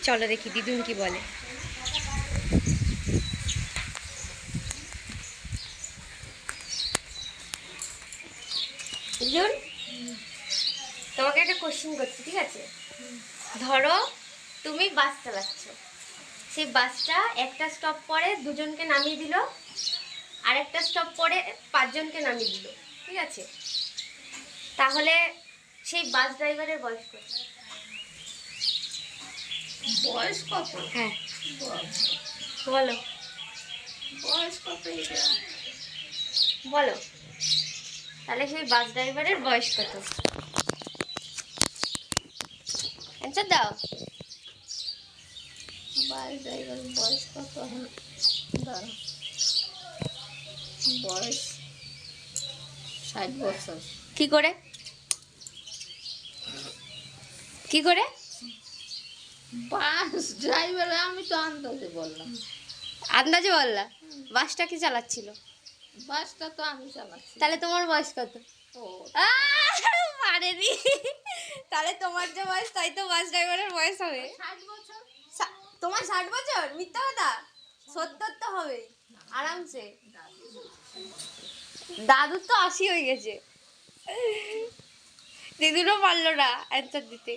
চলো দেখি দিদুন কি বলে। দিদুন, তোমাকে একটা কোশ্চেন করছি, ঠিক আছে? ধরো তুমি বাস চালাচ্ছ, সেই বাসটা একটা স্টপ পরে দুজনকে নামিয়ে দিল, আর একটা স্টপ পরে 5 জনকে নামিয়ে দিল, ঠিক আছে? তাহলে সেই বাস ড্রাইভারের বয়স কত? বয়স কত? হ্যাঁ বলো, বয়স কত এটা? বলো তাহলে সেই বাস ড্রাইভারের বয়স কত? অ্যান্সার দাও। বাস ড্রাইভার বয়স কত? দাঁড়া, বয়স 60 বছর। কি করে? কি করে? বাস ড্রাইভার আমি তো আন্দাজে বললাম। আন্দাজে বললা? বাসটা কি চালাচ্ছিল? বাসটা তো আমি চালাচ্ছি। তাহলে তোমার বয়স কত? ও পারেনি। তাহলে তোমার যে বয়স তাই তো বাস ড্রাইভারের বয়স হবে। 60 বছর। তোমার 60 বছর? মিথ্যা কথা, 70 তো হবে আরামসে। দাদুর তো 80 হয়ে গেছে। দিদুরও পারলো না অ্যান্সার দিতে।